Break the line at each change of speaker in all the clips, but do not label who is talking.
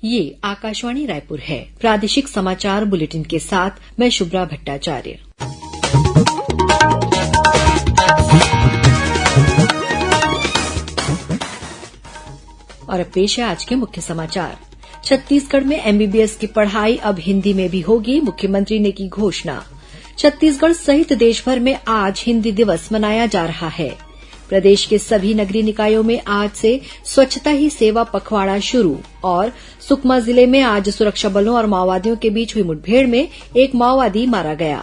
ये आकाशवाणी रायपुर है। प्रादेशिक समाचार बुलेटिन के साथ मैं शुभ्रा भट्टाचार्य। और अब पेश है आज के मुख्य समाचार। छत्तीसगढ़ में एमबीबीएस की पढ़ाई अब हिन्दी में भी होगी, मुख्यमंत्री ने की घोषणा। छत्तीसगढ़ सहित देशभर में आज हिन्दी दिवस मनाया जा रहा है। प्रदेश के सभी नगरीय निकायों में आज से स्वच्छता ही सेवा पखवाड़ा शुरू। और सुकमा जिले में आज सुरक्षा बलों और माओवादियों के बीच हुई मुठभेड़ में एक माओवादी मारा गया।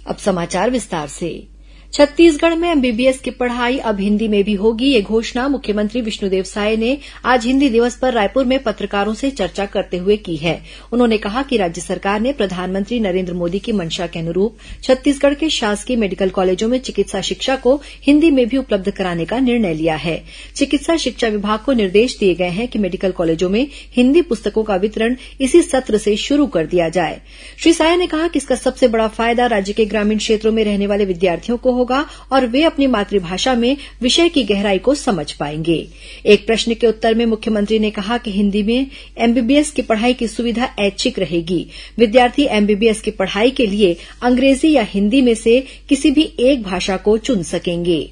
अब समाचार विस्तार से। छत्तीसगढ़ में एमबीबीएस की पढ़ाई अब हिन्दी में भी होगी, ये घोषणा मुख्यमंत्री विष्णुदेव साय ने आज हिन्दी दिवस पर रायपुर में पत्रकारों से चर्चा करते हुए की है। उन्होंने कहा कि राज्य सरकार ने प्रधानमंत्री नरेंद्र मोदी की मंशा के अनुरूप छत्तीसगढ़ के शासकीय मेडिकल कॉलेजों में चिकित्सा शिक्षा को हिन्दी में भी उपलब्ध कराने का निर्णय लिया है। चिकित्सा शिक्षा विभाग को निर्देश दिए गए हैं कि मेडिकल कॉलेजों में हिन्दी पुस्तकों का वितरण इसी सत्र से शुरू कर दिया जाए। श्री साय ने कहा कि इसका सबसे बड़ा फायदा राज्य के ग्रामीण क्षेत्रों में रहने वाले विद्यार्थियों को होगा और वे अपनी मातृभाषा में विषय की गहराई को समझ पाएंगे। एक प्रश्न के उत्तर में मुख्यमंत्री ने कहा कि हिन्दी में एमबीबीएस की पढ़ाई की सुविधा ऐच्छिक रहेगी। विद्यार्थी एमबीबीएस की पढ़ाई के लिए अंग्रेजी या हिन्दी में से किसी भी एक भाषा को चुन सकेंगे।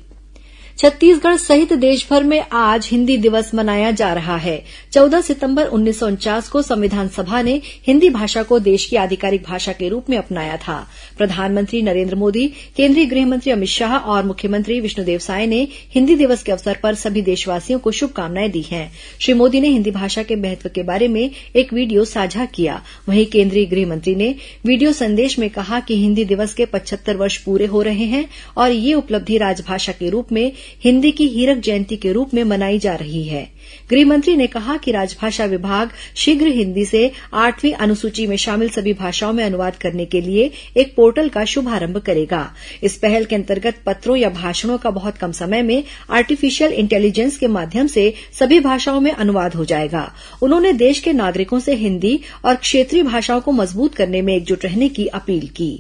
छत्तीसगढ़ सहित देशभर में आज हिन्दी दिवस मनाया जा रहा है। 14 सितंबर 1949 को संविधान सभा ने हिन्दी भाषा को देश की आधिकारिक भाषा के रूप में अपनाया था। प्रधानमंत्री नरेंद्र मोदी, केंद्रीय गृहमंत्री अमित शाह और मुख्यमंत्री विष्णुदेव साय ने हिन्दी दिवस के अवसर पर सभी देशवासियों को शुभकामनाएं दी हैं। श्री मोदी ने हिन्दी भाषा के महत्व के बारे में एक वीडियो साझा किया। वहीं केंद्रीय गृहमंत्री ने वीडियो संदेश में कहा कि हिन्दी दिवस के 75 वर्ष पूरे हो रहे हैं और ये उपलब्धि राजभाषा के रूप में हिन्दी की हीरक जयंती के रूप में मनाई जा रही है। गृहमंत्री ने कहा कि राजभाषा विभाग शीघ्र हिन्दी से 8वीं अनुसूची में शामिल सभी भाषाओं में अनुवाद करने के लिए एक पोर्टल का शुभारंभ करेगा। इस पहल के अंतर्गत पत्रों या भाषणों का बहुत कम समय में आर्टिफिशियल इंटेलिजेंस के माध्यम से सभी भाषाओं में अनुवाद हो जाएगा। उन्होंने देश के नागरिकों से हिन्दी और क्षेत्रीय भाषाओं को मजबूत करने में एकजुट रहने की अपील की।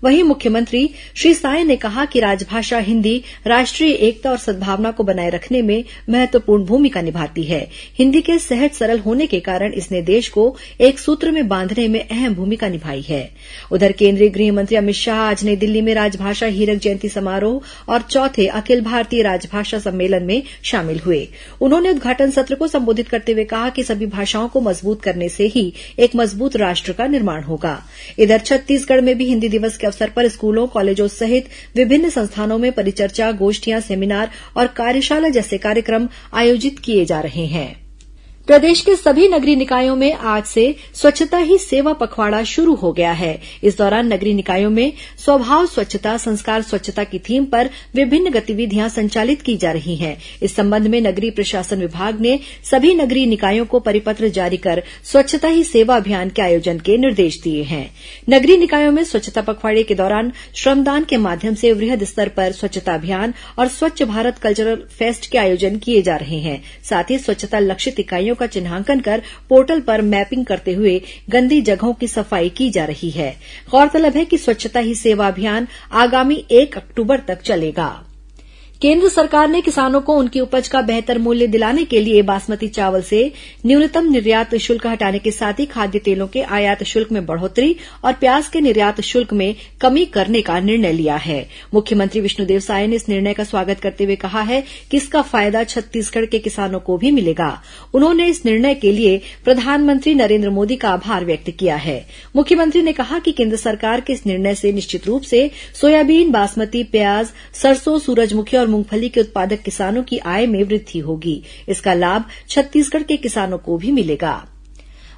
वहीं मुख्यमंत्री श्री साय ने कहा कि राजभाषा हिन्दी राष्ट्रीय एकता और सद्भावना को बनाए रखने में महत्वपूर्ण भूमिका निभाती है। हिन्दी के सहज सरल होने के कारण इसने देश को एक सूत्र में बांधने में अहम भूमिका निभाई है। उधर केंद्रीय गृह मंत्री अमित शाह आज नई दिल्ली में राजभाषा हीरक जयंती समारोह और चौथे अखिल भारतीय राजभाषा सम्मेलन में शामिल हुए। उन्होंने उद्घाटन सत्र को संबोधित करते हुए कहा कि सभी भाषाओं को मजबूत करने से ही एक मजबूत राष्ट्र का निर्माण होगा। इधर छत्तीसगढ़ में भी हिन्दी दिवस के अवसर पर स्कूलों, कॉलेजों सहित विभिन्न संस्थानों में परिचर्चा, गोष्ठियां, सेमिनार और कार्यशाला जैसे कार्यक्रम आयोजित किए जा रहे हैं। प्रदेश के सभी नगरीय निकायों में आज से स्वच्छता ही सेवा पखवाड़ा शुरू हो गया है। इस दौरान नगरीय निकायों में स्वभाव स्वच्छता, संस्कार स्वच्छता की थीम पर विभिन्न गतिविधियां संचालित की जा रही हैं। इस संबंध में नगरीय प्रशासन विभाग ने सभी नगरीय निकायों को परिपत्र जारी कर स्वच्छता ही सेवा अभियान के आयोजन के निर्देश दिए हैं। नगरीय निकायों में स्वच्छता पखवाड़े के दौरान श्रमदान के माध्यम से वृहद स्तर पर स्वच्छता अभियान और स्वच्छ भारत कल्चरल फेस्ट के आयोजन किए जा रहे हैं। साथ ही स्वच्छता लक्षित इकाइयों का चिन्हांकन कर पोर्टल पर मैपिंग करते हुए गंदी जगहों की सफाई की जा रही है। गौरतलब है कि स्वच्छता ही सेवा अभियान आगामी 1 अक्टूबर तक चलेगा। केंद्र सरकार ने किसानों को उनकी उपज का बेहतर मूल्य दिलाने के लिए बासमती चावल से न्यूनतम निर्यात शुल्क हटाने के साथ ही खाद्य तेलों के आयात शुल्क में बढ़ोतरी और प्याज के निर्यात शुल्क में कमी करने का निर्णय लिया है। मुख्यमंत्री विष्णुदेव साय ने इस निर्णय का स्वागत करते हुए कहा है कि इसका फायदा छत्तीसगढ़ के किसानों को भी मिलेगा। उन्होंने इस निर्णय के लिए प्रधानमंत्री नरेंद्र मोदी का आभार व्यक्त किया है। मुख्यमंत्री ने कहा कि केंद्र सरकार के इस निर्णय से निश्चित रूप से सोयाबीन, बासमती, प्याज, सरसों, सूरजमुखी और मूंगफली के उत्पादक किसानों की आय में वृद्धि होगी। इसका लाभ छत्तीसगढ़ के किसानों को भी मिलेगा।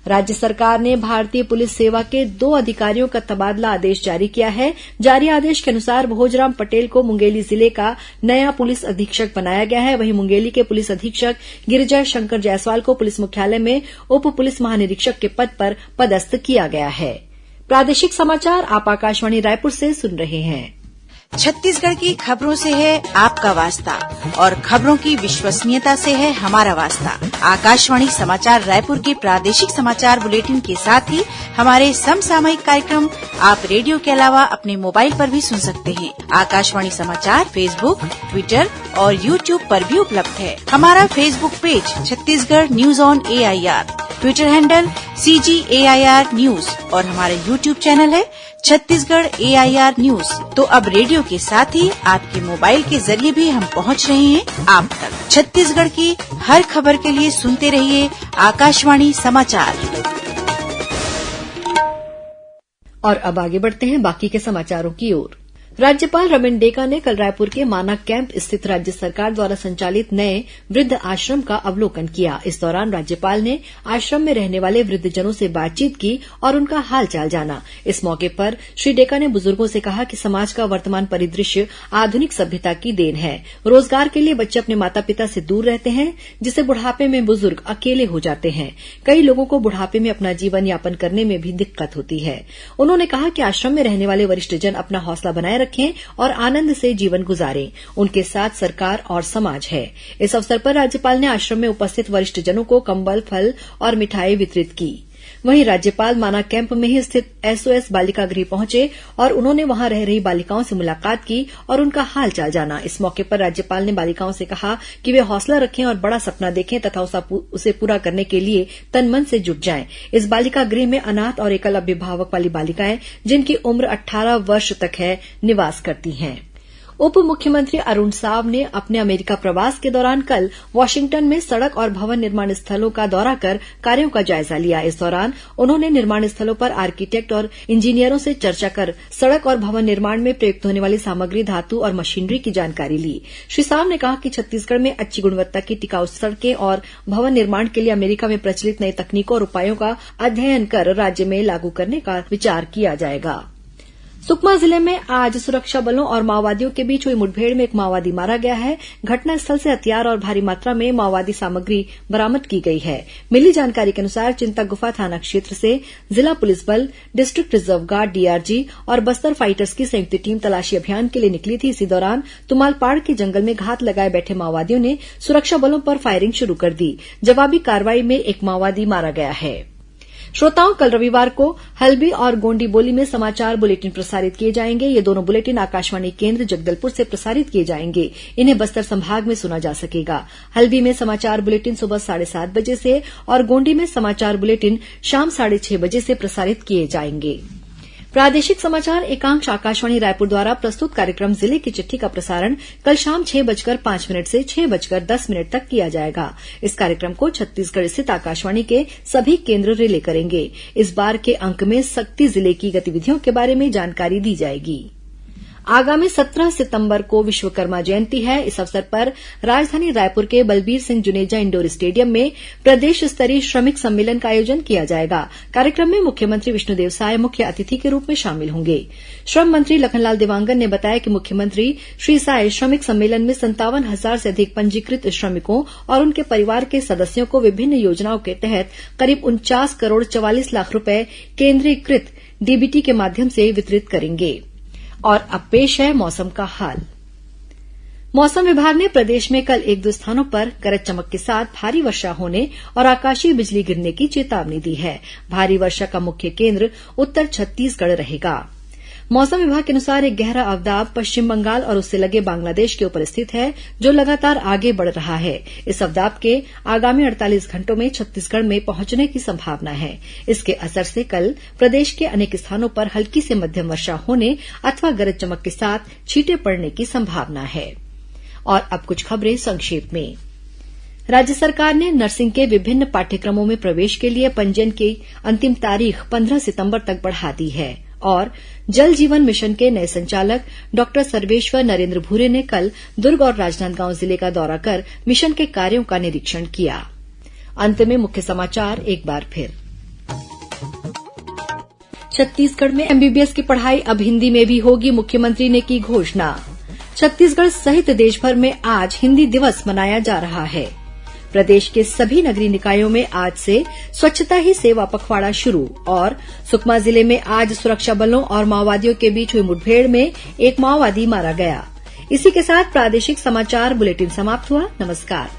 राज्य सरकार ने भारतीय पुलिस सेवा के 2 अधिकारियों का तबादला आदेश जारी किया है। जारी आदेश के अनुसार भोजराम पटेल को मुंगेली जिले का नया पुलिस अधीक्षक बनाया गया है। वहीं मुंगेली के पुलिस अधीक्षक गिरिजा शंकर जायसवाल को पुलिस मुख्यालय में उप पुलिस महानिरीक्षक के पद पर पदस्थ किया गया है। प्रादेशिक समाचार आप आकाशवाणी रायपुर से सुन रहे हैं।
छत्तीसगढ़ की खबरों से है आपका वास्ता और खबरों की विश्वसनीयता से है हमारा वास्ता। आकाशवाणी समाचार रायपुर के प्रादेशिक समाचार बुलेटिन के साथ ही हमारे समसामयिक कार्यक्रम आप रेडियो के अलावा अपने मोबाइल पर भी सुन सकते हैं। आकाशवाणी समाचार फेसबुक, ट्विटर और यूट्यूब पर भी उपलब्ध है। हमारा Facebook page Chhattisgarh news on AIR, Twitter handle CGAIR news और हमारा यूट्यूब चैनल है छत्तीसगढ़ AIR न्यूज। तो अब रेडियो के साथ ही आपके मोबाइल के जरिए भी हम पहुंच रहे हैं आप तक। छत्तीसगढ़ की हर खबर के लिए सुनते रहिए आकाशवाणी समाचार।
और अब आगे बढ़ते हैं बाकी के समाचारों की ओर। राज्यपाल रमन डेका ने कल रायपुर के माना कैंप स्थित राज्य सरकार द्वारा संचालित नए वृद्ध आश्रम का अवलोकन किया। इस दौरान राज्यपाल ने आश्रम में रहने वाले वृद्धजनों से बातचीत की और उनका हालचाल जाना। इस मौके पर श्री डेका ने बुजुर्गों से कहा कि समाज का वर्तमान परिदृश्य आधुनिक सभ्यता की देन है। रोजगार के लिए बच्चे अपने माता पिता से दूर रहते हैं, जिससे बुढ़ापे में बुजुर्ग अकेले हो जाते हैं। कई लोगों को बुढ़ापे में अपना जीवन यापन करने में भी दिक्कत होती है। उन्होंने कहा कि आश्रम में रहने वाले वरिष्ठजन अपना हौसला बनाए रखें और आनंद से जीवन गुजारें। उनके साथ सरकार और समाज है। इस अवसर पर राज्यपाल ने आश्रम में उपस्थित वरिष्ठजनों को कंबल, फल और मिठाई वितरित की। वहीं राज्यपाल माना कैंप में ही स्थित SOS बालिका गृह पहुंचे और उन्होंने वहां रह रही बालिकाओं से मुलाकात की और उनका हालचाल जाना। इस मौके पर राज्यपाल ने बालिकाओं से कहा कि वे हौसला रखें और बड़ा सपना देखें तथा उसे पूरा करने के लिए तन मन से जुट जाएं। इस बालिका गृह में अनाथ और एकल अभिभावक वाली बालिकाएं, जिनकी उम्र 18 वर्ष तक है, निवास करती हैं। उप मुख्यमंत्री अरुण साव ने अपने अमेरिका प्रवास के दौरान कल वाशिंगटन में सड़क और भवन निर्माण स्थलों का दौरा कर कार्यों का जायजा लिया। इस दौरान उन्होंने निर्माण स्थलों पर आर्किटेक्ट और इंजीनियरों से चर्चा कर सड़क और भवन निर्माण में प्रयुक्त होने वाली सामग्री, धातु और मशीनरी की जानकारी ली। श्री साव ने कहा कि छत्तीसगढ़ में अच्छी गुणवत्ता की टिकाऊ सड़कें और भवन निर्माण के लिए अमेरिका में प्रचलित नई तकनीकों और उपायों का अध्ययन कर राज्य में लागू करने का विचार किया जाएगा। सुकमा जिले में आज सुरक्षा बलों और माओवादियों के बीच हुई मुठभेड़ में एक माओवादी मारा गया है। घटनास्थल से हथियार और भारी मात्रा में माओवादी सामग्री बरामद की गई है। मिली जानकारी के अनुसार चिंतागुफा थाना क्षेत्र से जिला पुलिस बल, डिस्ट्रिक्ट रिजर्व गार्ड DRG और बस्तर फाइटर्स की संयुक्त टीम तलाशी अभियान के लिए निकली थी। इसी दौरान तुमालपाड़ के जंगल में घात लगाए बैठे माओवादियों ने सुरक्षा बलों पर फायरिंग शुरू कर दी। जवाबी कार्रवाई में एक माओवादी मारा गया है। श्रोताओं, कल रविवार को हल्बी और गोंडी बोली में समाचार बुलेटिन प्रसारित किए जाएंगे। ये दोनों बुलेटिन आकाशवाणी केंद्र जगदलपुर से प्रसारित किए जाएंगे। इन्हें बस्तर संभाग में सुना जा सकेगा। हल्बी में समाचार बुलेटिन सुबह 7:30 बजे से और गोंडी में समाचार बुलेटिन शाम 6:30 बजे से प्रसारित किए जाएंगे। प्रादेशिक समाचार एकांश आकाशवाणी रायपुर द्वारा प्रस्तुत कार्यक्रम जिले की चिट्ठी का प्रसारण कल शाम 6:05 से 6:10 तक किया जाएगा। इस कार्यक्रम को छत्तीसगढ़ स्थित आकाशवाणी के सभी केंद्र रिले करेंगे। इस बार के अंक में सक्ती जिले की गतिविधियों के बारे में जानकारी दी जाएगी। आगामी 17 सितंबर को विश्वकर्मा जयंती है। इस अवसर पर राजधानी रायपुर के बलबीर सिंह जुनेजा इंडोर स्टेडियम में प्रदेश स्तरीय श्रमिक सम्मेलन का आयोजन किया जाएगा। कार्यक्रम में मुख्यमंत्री विष्णुदेव साय मुख्य अतिथि के रूप में शामिल होंगे। श्रम मंत्री लखनलाल देवांगन ने बताया कि मुख्यमंत्री श्री साय श्रमिक सम्मेलन में 57,000 से अधिक पंजीकृत श्रमिकों और उनके परिवार के सदस्यों को विभिन्न योजनाओं के तहत करीब 49 करोड़ 44 लाख रूपये केंद्रीकृत DBT के माध्यम से वितरित करेंगे। और अब पेश है मौसम का हाल। मौसम विभाग ने प्रदेश में कल 1-2 स्थानों पर गरज चमक के साथ भारी वर्षा होने और आकाशीय बिजली गिरने की चेतावनी दी है। भारी वर्षा का मुख्य केंद्र उत्तर छत्तीसगढ़ रहेगा। मौसम विभाग के अनुसार एक गहरा अवदाब पश्चिम बंगाल और उससे लगे बांग्लादेश के ऊपर स्थित है, जो लगातार आगे बढ़ रहा है। इस अवदाब के आगामी 48 घंटों में छत्तीसगढ़ में पहुंचने की संभावना है। इसके असर से कल प्रदेश के अनेक स्थानों पर हल्की से मध्यम वर्षा होने अथवा गरज चमक के साथ छींटे पड़ने की संभावना है। और अब कुछ खबरें संक्षेप में। राज्य सरकार ने नर्सिंग के विभिन्न पाठ्यक्रमों में प्रवेश के लिए पंजीयन की अंतिम तारीख 15 सितंबर तक बढ़ा दी है। और जल जीवन मिशन के नए संचालक डॉ सर्वेश्वर नरेंद्र भूरे ने कल दुर्ग और राजनांदगांव जिले का दौरा कर मिशन के कार्यों का निरीक्षण किया। अंत में मुख्य समाचार एक बार फिर। छत्तीसगढ़ में MBBS की पढ़ाई अब हिंदी में भी होगी, मुख्यमंत्री ने की घोषणा। छत्तीसगढ़ सहित देशभर में आज हिंदी दिवस मनाया जा रहा है। प्रदेश के सभी नगरीय निकायों में आज से स्वच्छता ही सेवा पखवाड़ा शुरू और सुकमा जिले में आज सुरक्षा बलों और माओवादियों के बीच हुई मुठभेड़ में एक माओवादी मारा गया। इसी के साथ प्रादेशिक समाचार बुलेटिन समाप्त हुआ। नमस्कार।